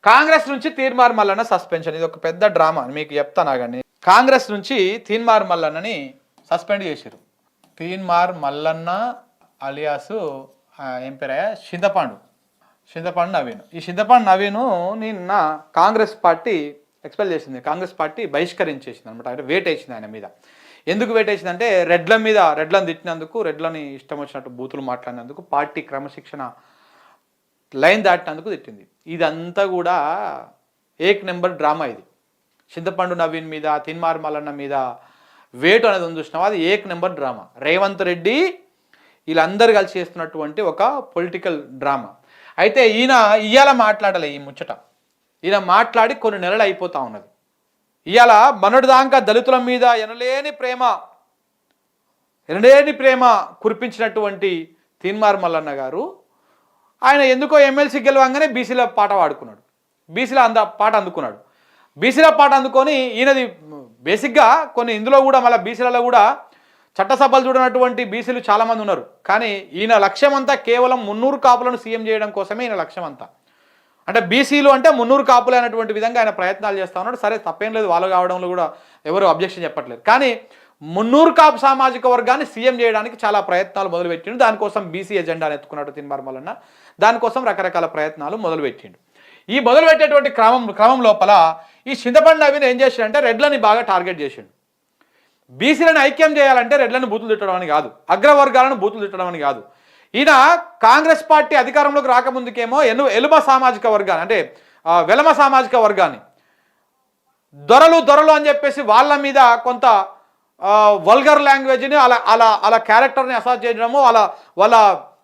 కాంగ్రెస్ నుంచి తీన్మార్ మల్లన్న సస్పెన్షన్. ఇది ఒక పెద్ద డ్రామా, మీకు చెప్తాను ఆగండి. కాంగ్రెస్ నుంచి తీన్మార్ మల్లన్నని సస్పెండ్ చేశారు. తీన్మార్ మల్లన్న అలియాసు ఏం పేరయ్యా, చింతపండు నవీన్. ఈ చింతపండు నవీను నిన్న కాంగ్రెస్ పార్టీ ఎక్స్పెల్ చేసింది, కాంగ్రెస్ పార్టీ బహిష్కరించేసింది అనమాట. అంటే వేట్ వేసింది ఆయన మీద. ఎందుకు వేట్ వేసిందంటే రెడ్లను తిట్టినందుకు, రెడ్లని ఇష్టం వచ్చినట్టు బూతులు మాట్లాడినందుకు, పార్టీ క్రమశిక్షణ లైన్ దాటినందుకు తిట్టింది. ఇదంతా కూడా ఏక్ నెంబర్ డ్రామా. ఇది చింతపండు నవీన్ మీద, తీన్మార్ మల్లన్న మీద వేటు అనేది ఉంది చూసినావా, అది ఏక్ నెంబర్ డ్రామా. రేవంత్ రెడ్డి వీళ్ళందరూ కలిసి చేస్తున్నటువంటి ఒక పొలిటికల్ డ్రామా. అయితే ఇవాళ మాట్లాడలే ఈ ముచ్చట. ఈయన మాట్లాడి కొన్ని నెలలు అయిపోతా ఉన్నది. ఇవాళ మొన్నటిదాకా దళితుల మీద ఎనలేని ప్రేమ కురిపించినటువంటి తీన్మార్ మల్లన్న గారు ఆయన ఎందుకో ఎమ్మెల్సీ గెలవంగానే బీసీల పాట పాడుకున్నాడు, పాట అందుకొని ఈయనది బేసిక్గా కొన్ని ఇందులో కూడా మళ్ళీ బీసీలలో కూడా చట్టసభలు చూడనటువంటి బీసీలు చాలామంది ఉన్నారు. కానీ ఈయన లక్ష్యం అంతా కేవలం 300 కాపులను సీఎం చేయడం కోసమే ఈయన లక్ష్యం అంతా. అంటే బీసీలు అంటే 300 కాపులు అనేటువంటి విధంగా ఆయన ప్రయత్నాలు చేస్తూ ఉన్నాడు. సరే, తప్పేం లేదు, వాళ్ళు కావడంలో కూడా ఎవరు అబ్జెక్షన్ చెప్పట్లేదు. కానీ 300 కాపు సామాజిక వర్గాన్ని సీఎం చేయడానికి చాలా ప్రయత్నాలు మొదలుపెట్టిండు. దానికోసం బీసీ ఎజెండాను ఎత్తుకున్నాడు తీన్మార్ మల్లన్న. దానికోసం రకరకాల ప్రయత్నాలు మొదలుపెట్టిండు. ఈ మొదలుపెట్టేటువంటి క్రమం లోపల ఈ చింతపండు నవీన్ ఏం చేసిండంటే రెడ్లని బాగా టార్గెట్ చేసిండు. బీసీలను ఐక్యం చేయాలంటే రెడ్లను బూతులు తిట్టడం అని కాదు, అగ్రవర్గాలను బూతులు తిట్టడం అని కాదు. ఈయన కాంగ్రెస్ పార్టీ అధికారంలోకి రాకముందుకేమో వెలమ సామాజిక వర్గాన్ని దొరలు అని చెప్పేసి వాళ్ళ మీద కొంత వల్గర్ లాంగ్వేజ్ని అలా క్యారెక్టర్ని అసాజ్ చేయడము,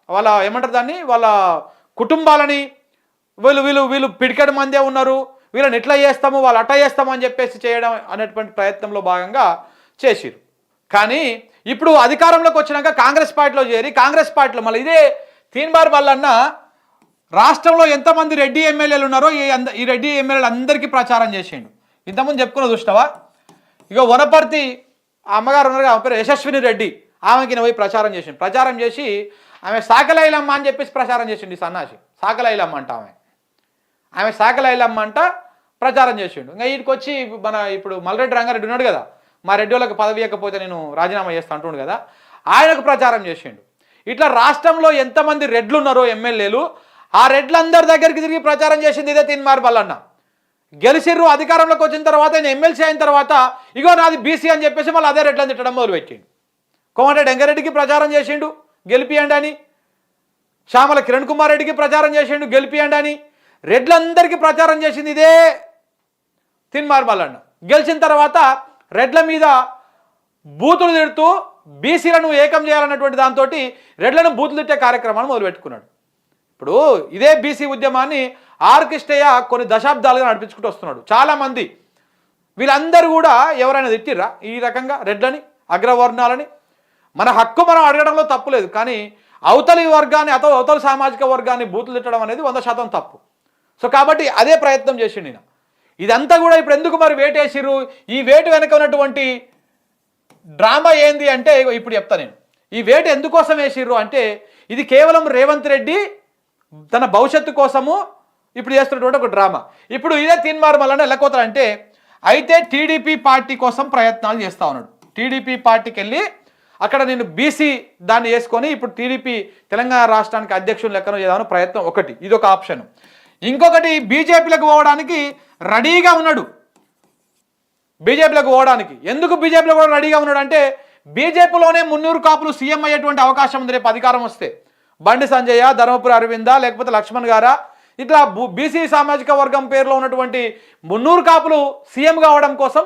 వాళ్ళ ఏమంటారు దాన్ని, వాళ్ళ కుటుంబాలని వీళ్ళు పిడికెడు మందే ఉన్నారు, వీళ్ళని ఇట్లా చేస్తాము, వాళ్ళు అట్లా చేస్తాము అని చెప్పేసి చేయడం అనేటువంటి ప్రయత్నంలో భాగంగా చేసిరు. కానీ ఇప్పుడు అధికారంలోకి వచ్చినాక కాంగ్రెస్ పార్టీలో చేరి కాంగ్రెస్ పార్టీలో మళ్ళీ ఇదే తీన్మార్ మల్లన్న రాష్ట్రంలో ఎంతమంది రెడ్డి ఎమ్మెల్యేలు ఉన్నారో ఈ రెడ్డి ఎమ్మెల్యేలు అందరికీ ప్రచారం చేసిండు. ఇంతకుముందు చెప్పుకున్న చూసినావా, ఇక వనపర్తి అమ్మగారు ఉన్నారు, ఆమె పేరు యశస్విని రెడ్డి, ఆమెకి పోయి ప్రచారం చేసి ఆమె సాకలైలమ్మ అని చెప్పేసి ప్రచారం చేసిండు. ఈ సన్నాసి సాకలైలమ్మ అంట, ఆమె సాకలైలమ్మ అంట ప్రచారం చేసిండు. ఇంకా వీటికి వచ్చి ఇప్పుడు మల్రెడ్డి రంగారెడ్డి ఉన్నాడు కదా, మా రెడ్డి వాళ్ళకి పదవి ఇవ్వకపోతే నేను రాజీనామా చేస్తా అంటుండు కదా, ఆయనకు ప్రచారం చేసిండు. ఇట్లా రాష్ట్రంలో ఎంతమంది రెడ్లు ఉన్నారో ఎమ్మెల్యేలు, ఆ రెడ్లందరి దగ్గరికి తిరిగి ప్రచారం చేసింది ఇదే తీన్మార్ మల్లన్న. గెలిచిర్రు, అధికారంలోకి వచ్చిన తర్వాత ఆయన ఎమ్మెల్సీ అయిన తర్వాత ఇగో నాది బీసీ అని చెప్పేసి మళ్ళీ అదే రెడ్లను తిట్టడం మొదలుపెట్టిండు. కోమటిరెడ్డి వెంకరెడ్డికి ప్రచారం చేసిండు గెలిపియండి అని, చామల కిరణ్ కుమార్ రెడ్డికి ప్రచారం చేసిండు గెలిపియండి అని, రెడ్లందరికీ ప్రచారం చేసింది ఇదే తీన్మార్ మల్లన్న. గెలిచిన తర్వాత రెడ్ల మీద బూతులు తిడుతూ బీసీలను ఏకం చేయాలన్నటువంటి దాంతో రెడ్లను బూతులు తిట్టే కార్యక్రమాన్ని మొదలుపెట్టుకున్నాడు. ఇప్పుడు ఇదే బీసీ ఉద్యమాన్ని ఆర్కిస్టయ్య కొన్ని దశాబ్దాలుగా నడిపించుకుంటూ వస్తున్నాడు. చాలామంది వీళ్ళందరూ కూడా ఎవరైనా తిట్టిర్రా ఈ రకంగా రెడ్లని, అగ్రవర్ణాలని? మన హక్కు మనం అడగడంలో తప్పు లేదు, కానీ అవతలి వర్గాన్ని అవతలి సామాజిక వర్గాన్ని బూతులు తిట్టడం అనేది 100% తప్పు. సో కాబట్టి అదే ప్రయత్నం చేసిండు నేను. ఇదంతా కూడా ఇప్పుడు ఎందుకు మరి వేటేసిర్రు? ఈ వేటు వెనక ఉన్నటువంటి డ్రామా ఏంది అంటే ఇప్పుడు చెప్తా నేను. ఈ వేటు ఎందుకోసం వేసిర్రు అంటే ఇది కేవలం రేవంత్ రెడ్డి తన భవిష్యత్తు కోసము ఇప్పుడు చేస్తున్నటువంటి ఒక డ్రామా. ఇప్పుడు ఇదే తీన్మార్ మల్లన్న ఎల్లకోతారంటే అయితే టీడీపీ పార్టీ కోసం ప్రయత్నాలు చేస్తా ఉన్నాడు. టీడీపీ పార్టీకి వెళ్ళి అక్కడ నేను బీసీ దాన్ని వేసుకొని ఇప్పుడు టీడీపీ తెలంగాణ రాష్ట్రానికి అధ్యక్షులు లెక్కన చేద్దామని ప్రయత్నం ఒకటి, ఇదొక ఆప్షన్. ఇంకొకటి బీజేపీలకు పోవడానికి రెడీగా ఉన్నాడు. బీజేపీలకు పోవడానికి ఎందుకు బీజేపీలో కూడా రెడీగా ఉన్నాడు అంటే బీజేపీలోనే 300 కాపులు సీఎం అయ్యేటువంటి అవకాశం ఉంది రేపు అధికారం వస్తే. బండి సంజయ, ధర్మపురి అరవింద, లేకపోతే లక్ష్మణ్ గారా, ఇట్లా బీసీ సామాజిక వర్గం పేరులో ఉన్నటువంటి 300 కాపులు సీఎం కావడం కోసం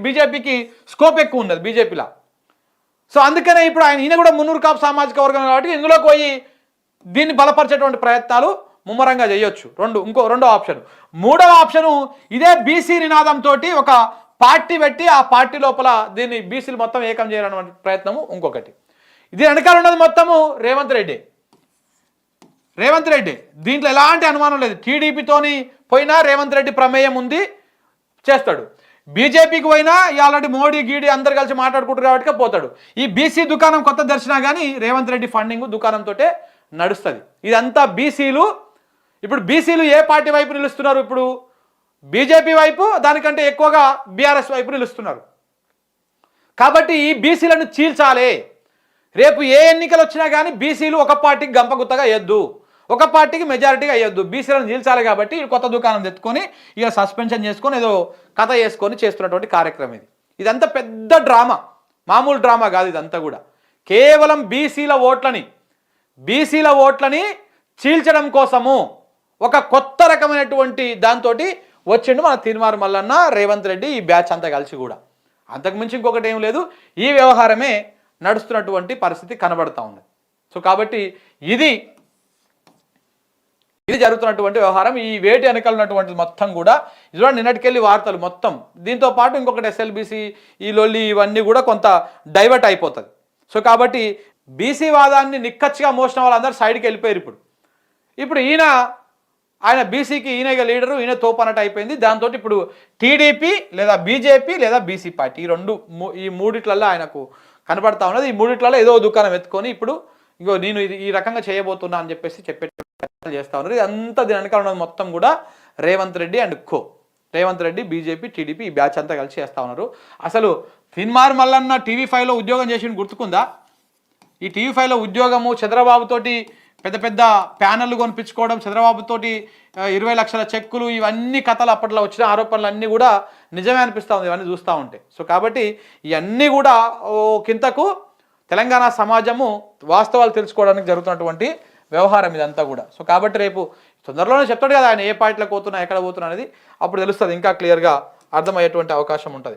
బీజేపీకి స్కోప్ ఎక్కువ ఉన్నది బీజేపీలో. సో అందుకనే ఇప్పుడు ఈయన కూడా 300 కాపు సామాజిక వర్గం కాబట్టి ఇందులోకి పోయి దీన్ని బలపరిచేటువంటి ప్రయత్నాలు ముమ్మరంగా చేయొచ్చు. రెండో ఆప్షన్. మూడవ ఆప్షను ఇదే బీసీ నినాదంతో ఒక పార్టీ పెట్టి ఆ పార్టీ లోపల దీన్ని బీసీలు మొత్తం ఏకం చేయాలనే ప్రయత్నము ఇంకొకటి. ఇది వెనకాల ఉన్నది మొత్తము రేవంత్ రెడ్డి. దీంట్లో ఎలాంటి అనుమానం లేదు. టీడీపీతోని పోయినా రేవంత్ రెడ్డి ప్రమేయం ఉంది, చేస్తాడు. బీజేపీకి పోయినా ఆల్రెడీ మోడీ గీడీ అందరు కలిసి మాట్లాడుకుంటారు కాబట్టి పోతాడు. ఈ బీసీ దుకాణం కొత్త దర్శనా కానీ రేవంత్ రెడ్డి ఫండింగ్ దుకాణంతో నడుస్తుంది. ఇదంతా బీసీలు ఇప్పుడు బీసీలు ఏ పార్టీ వైపు నిలుస్తున్నారు? ఇప్పుడు బీజేపీ వైపు, దానికంటే ఎక్కువగా బీఆర్ఎస్ వైపు నిలుస్తున్నారు. కాబట్టి ఈ బీసీలను చీల్చాలి. రేపు ఏ ఎన్నికలు వచ్చినా కానీ బీసీలు ఒక పార్టీకి గంపగుత్తగా వేయద్దు, ఒక పార్టీకి మెజారిటీగా వేయద్దు, బీసీలను చీల్చాలి. కాబట్టి కొత్త దుకాణం తెచ్చుకొని ఇక సస్పెన్షన్ చేసుకొని ఏదో కథ చేసుకొని చేస్తున్నటువంటి కార్యక్రమం ఇది. ఇదంతా పెద్ద డ్రామా, మామూలు డ్రామా కాదు ఇదంతా కూడా. కేవలం బీసీల ఓట్లని చీల్చడం కోసము ఒక కొత్త రకమైనటువంటి దాంతో వచ్చిండు మన తీన్మార్ మల్లన్న, రేవంత్ రెడ్డి, ఈ బ్యాచ్ అంతా కలిసి కూడా. అంతకుమించి ఇంకొకటి ఏం లేదు, ఈ వ్యవహారమే నడుస్తున్నటువంటి పరిస్థితి కనబడతా ఉంది. సో కాబట్టి ఇది జరుగుతున్నటువంటి వ్యవహారం. ఈ వేటి వెనకాల ఉన్నటువంటి మొత్తం కూడా ఇది నిన్నటికెళ్ళి వార్తలు మొత్తం. దీంతో పాటు ఇంకొకటి ఎస్ఎల్బీసీ, ఈ లొల్లి, ఇవన్నీ కూడా కొంత డైవర్ట్ అయిపోతుంది. సో కాబట్టి బీసీ వాదాన్ని నిక్కచ్చిగా మోసిన వాళ్ళందరూ సైడ్కి వెళ్ళిపోయారు. ఇప్పుడు ఆయన బీసీకి ఈయన లీడరు, ఈయన తోపనట్టు అయిపోయింది. దాంతో ఇప్పుడు టీడీపీ లేదా బీజేపీ లేదా బీసీ పార్టీ ఈ మూడిట్లలో ఆయనకు కనబడతా ఉన్నది. ఈ మూడిట్లలో ఏదో దుకాణం ఎత్తుకొని ఇప్పుడు ఇంకో నేను ఇది ఈ రకంగా చేయబోతున్నా అని చెప్పేసి చేస్తా ఉన్నారు. ఇదంతా దీని వెనకాల ఉన్నది మొత్తం కూడా Revanth Reddy and Revanth Reddy, BJP, TDP, ఈ బ్యాచ్ అంతా కలిసి చేస్తూ ఉన్నారు. అసలు తీన్మార్ మల్లన్న టీవీ5లో ఉద్యోగం చేసి గుర్తుకుందా? ఈ టీవీ5లో ఉద్యోగము, చంద్రబాబుతోటి పెద్ద పెద్ద ప్యానెళ్ళు కొనిపించుకోవడం, చంద్రబాబుతోటి 20 లక్షల చెక్కులు, ఇవన్నీ కథలు అప్పట్లో వచ్చిన ఆరోపణలు అన్నీ కూడా నిజమే అనిపిస్తూ ఉంది ఇవన్నీ చూస్తూ ఉంటే. సో కాబట్టి ఇవన్నీ కూడా కింతకు తెలంగాణ సమాజము వాస్తవాలు తెలుసుకోవడానికి జరుగుతున్నటువంటి వ్యవహారం ఇదంతా కూడా. సో కాబట్టి రేపు తొందరలోనే చెప్తాడు కదా ఆయన ఏ పార్టీలకు పోతున్నా, ఎక్కడ పోతున్నా అనేది. అప్పుడు తెలుస్తుంది, ఇంకా క్లియర్గా అర్థమయ్యేటువంటి అవకాశం ఉంటుంది.